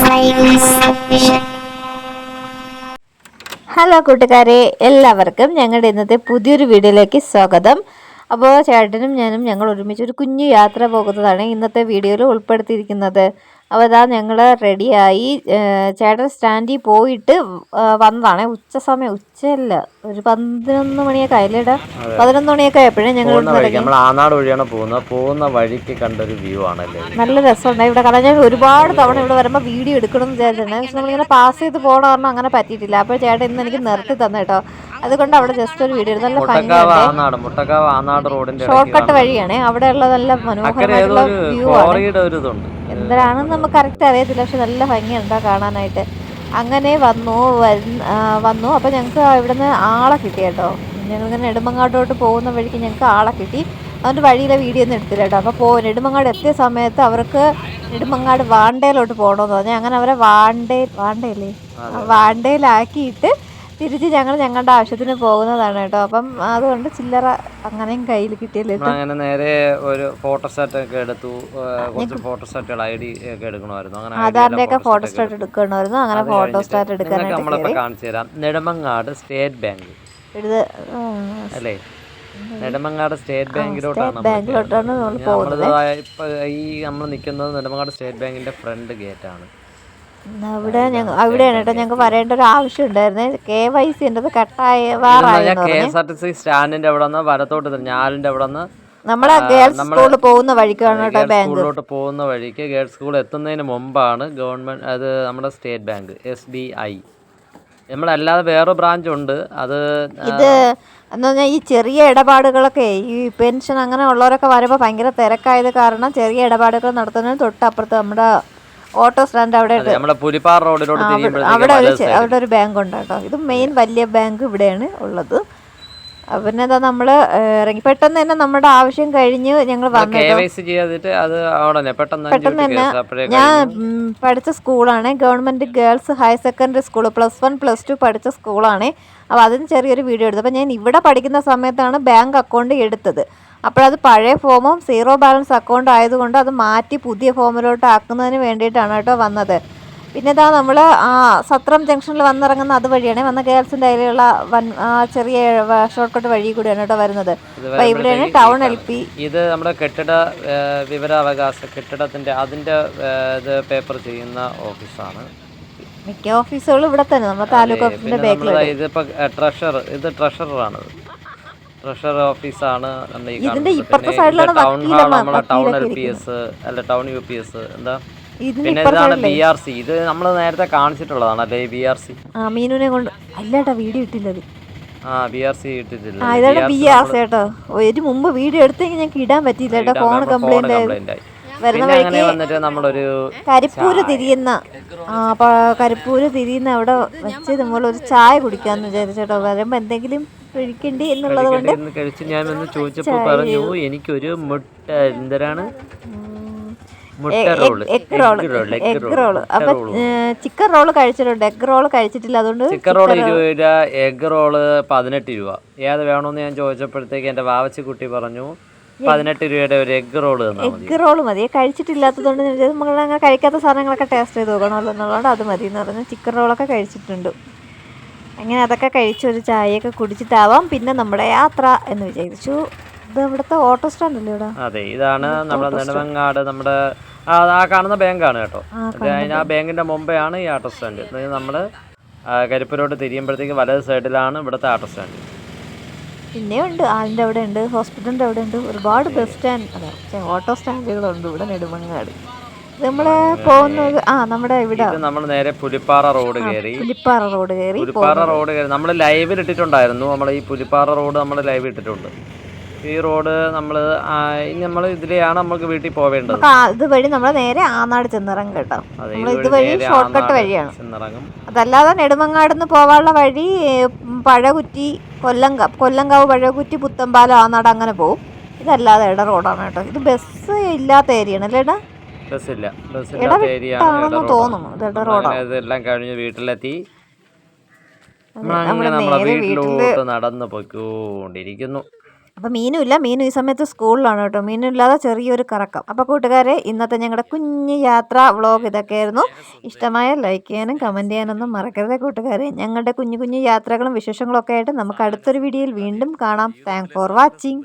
Hello കൂട്ടുകാരെ, എല്ലാവർക്കും ഞങ്ങളുടെ ഇന്നത്തെ പുതിയൊരു വീഡിയോയിലേക്ക് സ്വാഗതം. അപ്പോൾ ചേട്ടനും ഞാനും ഞങ്ങൾ ഒരുമിച്ച് ഒരു കുഞ്ഞു യാത്ര പോകുന്നതാണ് ഇന്നത്തെ വീഡിയോയിൽ ഉൾപ്പെടുത്തിയിരിക്കുന്നത്. അപ്പോൾ ഇതാ ഞങ്ങൾ റെഡിയായി ചേട്ടൻ സ്റ്റാൻഡിൽ പോയിട്ട് വന്നതാണ്. ഉച്ചയല്ല, ഒരു 11 മണിയൊക്കെ ആയില്ലേടാ, 11 മണിയൊക്കെ ആയപ്പോഴേ ഞങ്ങൾ ആനാട് വഴിയാണ് പോകുന്ന വഴിക്ക് കണ്ടൊരു വ്യൂ ആണല്ലേ, നല്ല രസമുണ്ടായി ഇവിടെ കാണാൻ. ഞാൻ ഒരുപാട് തവണ ഇവിടെ വരുമ്പോൾ വീഡിയോ എടുക്കണം എന്ന് വിചാരിച്ചിട്ടുണ്ട്. പക്ഷെ നമ്മളിങ്ങനെ പാസ് ചെയ്ത് പോകണ കാരണം അങ്ങനെ പറ്റിയിട്ടില്ല. അപ്പോൾ ചേട്ടൻ ഇന്ന് എനിക്ക് നിർത്തി തന്നെ കേട്ടോ. അതുകൊണ്ട് അവിടെ ജസ്റ്റ് ഒരു വീഡിയോ, നല്ല ഭംഗിയുണ്ട്. ഷോർട്ട് കട്ട് വഴിയാണ്, അവിടെയുള്ള നല്ല മനോഹരമായിട്ടുള്ള വ്യൂ ആണ്. എന്താണെന്ന് നമുക്ക് കറക്റ്റ് അറിയത്തില്ല, പക്ഷെ നല്ല ഭംഗിയുണ്ടോ കാണാനായിട്ട്. അങ്ങനെ വന്നു. അപ്പോൾ ഞങ്ങൾക്ക് ഇവിടുന്ന് ആളെ കിട്ടി കേട്ടോ. ഞങ്ങളിങ്ങനെ നെടുമങ്ങാട്ടോട്ട് പോകുന്ന വഴിക്ക് ഞങ്ങൾക്ക് ആളെ കിട്ടി. അതുകൊണ്ട് വഴിയിലെ വീഡിയോ ഒന്നും എടുത്തില്ല കേട്ടോ. അപ്പോൾ നെടുമങ്ങാട് എത്തിയ സമയത്ത് അവർക്ക് നെടുമങ്ങാട് വാണ്ടയിലോട്ട് പോകണമെന്ന് പറഞ്ഞാൽ അങ്ങനെ അവരെ വാണ്ടയിലാക്കിയിട്ട് തിരിച്ച് ഞങ്ങൾ ഞങ്ങളുടെ ആവശ്യത്തിന് പോകുന്നതാണ് കേട്ടോ. അപ്പം അതുകൊണ്ട് ചില്ലറ അങ്ങനെയും കയ്യിൽ കിട്ടിയല്ലോ. അങ്ങനെ നേരെ ഒരു ഫോട്ടോസ്റ്റാറ്റ് ഒക്കെ എടുത്തു. ഫോട്ടോസ്റ്റാറ്റുകൾ ID ഒക്കെ എടുക്കണമായിരുന്നു, അങ്ങനെ ആധാറിന്റെ ഒക്കെ ഫോട്ടോസ്റ്റാറ്റ് എടുക്കണമായിരുന്നു. അങ്ങനെ ഫോട്ടോസ്റ്റാറ്റ് എടുക്കാനായിട്ട് നമ്മളിപ്പോൾ കാണിച്ചു തരാം. നെടുമങ്ങാട് സ്റ്റേറ്റ് ബാങ്ക് അല്ലേ, നെടുമങ്ങാട് സ്റ്റേറ്റ് ബാങ്കിലോട്ടാണ് നമ്മൾ നിൽക്കുന്നത്. നെടുമങ്ങാട് സ്റ്റേറ്റ് ബാങ്കിന്റെ ഫ്രണ്ട് ഗേറ്റ് ആണ്. അവിടെയാണ് കേട്ടോ ഞങ്ങൾക്ക് വരേണ്ട ഒരു ആവശ്യം ഉണ്ടായിരുന്നേ. KYC KSRTC സ്റ്റാൻഡിന്റെ അവിടെ നിന്ന് വലത്തോട്ട് ഞാലിന്റെ അവിടെ നിന്ന് നമ്മളെ ഗേൾസ് സ്കൂളിൽ പോകുന്ന വഴിക്കാണ് കേട്ടോ ബാങ്ക്. സ്കൂളിലോട്ട് പോകുന്ന വഴിക്ക് ഗേൾസ് സ്കൂൾ എത്തുന്നതിന് മുമ്പാണ് ഗവൺമെന്റ്, അത് നമ്മുടെ സ്റ്റേറ്റ് ബാങ്ക് SBI. നമ്മളല്ലാതെ വേറെ ബ്രാഞ്ച് ഉണ്ട്. അത് ഇത് എന്ന് പറഞ്ഞാൽ ഈ ചെറിയ ഇടപാടുകളൊക്കെ, ഈ പെൻഷൻ അങ്ങനെ ഉള്ളവരൊക്കെ വരുമ്പോൾ ഭയങ്കര തിരക്കായത് കാരണം ചെറിയ ഇടപാടുകൾ നടത്തുന്നതിന് തൊട്ടപ്പുറത്ത് നമ്മുടെ ഓട്ടോ സ്റ്റാൻഡ് അവിടെ അവിടെ ഒരു ബാങ്ക് ഉണ്ട് കേട്ടോ. ഇത് മെയിൻ വലിയ ബാങ്ക് ഇവിടെയാണ് ഉള്ളത്. പിന്നെ എന്താ നമ്മൾ ഇറങ്ങി പെട്ടെന്ന് തന്നെ നമ്മുടെ ആവശ്യം കഴിഞ്ഞ് ഞങ്ങൾ വന്നു. പെട്ടെന്ന് തന്നെ ഞാൻ പഠിച്ച സ്കൂളാണ് government girls higher secondary school, +1 +2 പഠിച്ച സ്കൂളാണ്. അപ്പോൾ അതിന് ചെറിയൊരു വീഡിയോ എടുത്തു. അപ്പോൾ ഞാൻ ഇവിടെ പഠിക്കുന്ന സമയത്താണ് ബാങ്ക് അക്കൗണ്ട് എടുത്തത്. അപ്പോഴത് പഴയ ഫോമും 0 ബാലൻസ് അക്കൗണ്ട് ആയതുകൊണ്ട് അത് മാറ്റി പുതിയ ഫോമിലോട്ട് ആക്കുന്നതിന് വേണ്ടിയിട്ടാണ് കേട്ടോ വന്നത്. പിന്നെ ഇതാ നമ്മൾ സത്രം ജംഗ്ഷനിൽ വന്നിറങ്ങുന്ന അതുവഴിയാണ് വന്ന ഗേൾസിൻ്റെ അതിലുള്ള ചെറിയ ഷോർട്ട് കട്ട് വഴി കൂടിയാണ് കേട്ടോ വരുന്നത്. അപ്പോൾ ഇവിടെയാണ് ടൗൺ LP. ഇത് നമ്മുടെ കെട്ടിട വിവരാവകാശ കെട്ടിടത്തിൻ്റെ അതിൻ്റെ പേപ്പർ ചെയ്യുന്ന ഓഫീസാണ്. മിക്ക ഓഫീസുകളും ഇവിടെ തന്നെ നമ്മുടെ താലൂക്ക് ഓഫീസിൻ്റെ ബാക്കിൽ. ഇതിപ്പോൾ ട്രഷററാണ്, ട്രഷർ ഓഫീസാണ്. ഇതിന്റെ ഇപ്പുറത്തെ സൈഡിലാണ് ടൗൺ LPS അല്ല ടൗൺ UPS എന്താ. പിന്നെ ഇതാണ് BRC. ഇത് നമ്മൾ നേരത്തെ കാണിച്ചിട്ടുള്ളതാണ് അല്ലേ BRC. മീനുനെ കൊണ്ട് അല്ലേട്ടാ വീഡിയോ ഇട്ടില്ലത്. BRC ഇട്ടിട്ടില്ല. ഇതാണ് BRC കേട്ടോ. ഒരു മുമ്പ് വീഡിയോ എടുത്തെങ്കിൽ ഞങ്ങൾക്ക് ഇടാൻ പറ്റിയില്ല കേട്ടോ, ഫോൺ കംപ്ലൈന്റ് ആയി. വരുന്ന വഴിക്ക് കരിപ്പൂര് തിരിയുന്ന അവിടെ വെച്ച് നമ്മളൊരു ചായ കുടിക്കാന്ന് വിചാരിച്ചേട്ടോ. വരുമ്പോ എന്തെങ്കിലും കഴിക്കണ്ടി എന്നുള്ളത് കൊണ്ട് കഴിച്ച് ഞാൻ ഒന്ന് ചോദിച്ചപ്പോൾ പറഞ്ഞു എനിക്കൊരു എഗ് റോള്. അപ്പൊ ചിക്കൻ റോള് കഴിച്ചിട്ടുണ്ട്, എഗ് റോള് കഴിച്ചിട്ടില്ല. അതുകൊണ്ട് ചിക്കൻ റോള് 20 രൂപ, എഗ് റോള് 18 രൂപ. ഏത് വേണമെന്ന് ഞാൻ ചോദിച്ചപ്പോഴത്തേക്ക് എന്റെ വാവച്ചി കുട്ടി പറഞ്ഞു 18 രൂപയുടെ ഒരു എഗ് റോള് മതി. കഴിച്ചിട്ടില്ലാത്തതുകൊണ്ട് നമ്മളങ്ങനെ കഴിക്കാത്ത സാധനങ്ങളൊക്കെ ടേസ്റ്റ് ചെയ്ത് നോക്കണമല്ലോ എന്നുള്ളതുകൊണ്ട് അത് മതി എന്ന് പറഞ്ഞു. ചിക്കൻ റോളൊക്കെ കഴിച്ചിട്ടുണ്ട്. അങ്ങനെ അതൊക്കെ കഴിച്ച് ഒരു ചായയൊക്കെ കുടിച്ചിട്ടാവാം പിന്നെ നമ്മുടെ യാത്ര എന്ന് വിചാരിച്ചു. ഇത് ഇവിടുത്തെ ഓട്ടോ സ്റ്റാൻഡ് അല്ലേ ഇവിടെ? അതെ, ഇതാണ് നമ്മുടെ നെടുമങ്ങാട്, നമ്മുടെ കാണുന്ന ബാങ്കാണ് കേട്ടോ. ആ ബാങ്കിന്റെ മുമ്പേ ആണ് ഈ ഓട്ടോ സ്റ്റാൻഡ്. നമ്മൾ കരിപ്പൂരോട്ട് തിരിയുമ്പോഴത്തേക്ക് വലത് സൈഡിലാണ് ഇവിടുത്തെ ഓട്ടോ സ്റ്റാൻഡ്. പിന്നെ ഉണ്ട് ആളിൻ്റെ അവിടെ ഉണ്ട്, ഹോസ്പിറ്റലിൻ്റെ അവിടെ ഉണ്ട്, ഒരുപാട് ബസ് സ്റ്റാൻഡ് ഓട്ടോ സ്റ്റാൻഡുകളുണ്ട് ഇവിടെ നെടുമങ്ങാട്. നമ്മള് പോകുന്നത് നമ്മുടെ ഇവിടെ നമ്മൾ നേരെ പുലിപ്പാറ റോഡ് കയറി നമ്മൾ ലൈവിൽ ഇട്ടിട്ടുണ്ടായിരുന്നു. നമ്മൾ ഈ പുലിപ്പാറ റോഡ് നമ്മൾ ലൈവ് ഇട്ടിട്ടുണ്ട്. ഈ റോഡ് നമ്മൾ ഇതിലെയാണ് നമുക്ക് വീട്ടിൽ പോവേണ്ടത്. ഇതുവഴി നമ്മൾ നേരെ ആനാട് ചെന്നിറങ്ങും കേട്ടോ. ഇതുവഴി ഷോർട്ട് കട്ട് വഴിയാണ്. അതല്ലാതെ നെടുമങ്ങാട് പോവാനുള്ള വഴി പഴകുറ്റി, കൊല്ലങ്കാവ്, പഴകുറ്റി, പുത്തമ്പാലം, ആനാട് അങ്ങനെ പോകും. ഇതല്ലാതെ ഇട റോഡാണ് കേട്ടോ. ഇത് ബസ് ഇല്ലാത്ത ഏരിയ ആണ് അല്ലേടാ? ഇതെല്ലാം കഴിഞ്ഞ് വീട്ടിലെത്തി നമ്മളങ്ങനെ നമ്മുടെ വീട്ടിലോട്ട് നടന്നു പോയിക്കൊണ്ടിരിക്കുന്നു. അപ്പോൾ മീനും ഇല്ല, മീനും ഈ സമയത്ത് സ്കൂളിലാണ് കേട്ടോ. മീനും ഇല്ലാതെ ചെറിയൊരു കറക്കം. അപ്പോൾ കൂട്ടുകാരെ, ഇന്നത്തെ ഞങ്ങളുടെ കുഞ്ഞ് യാത്രാ വ്ളോഗ് ഇതൊക്കെയായിരുന്നു. ഇഷ്ടമായ ലൈക്ക് ചെയ്യാനും കമൻറ്റ് ചെയ്യാനൊന്നും മറക്കരുത് കൂട്ടുകാരെ. ഞങ്ങളുടെ കുഞ്ഞു കുഞ്ഞു യാത്രകളും വിശേഷങ്ങളും ഒക്കെ ആയിട്ട് നമുക്ക് അടുത്തൊരു വീഡിയോയിൽ വീണ്ടും കാണാം. Thanks for watching.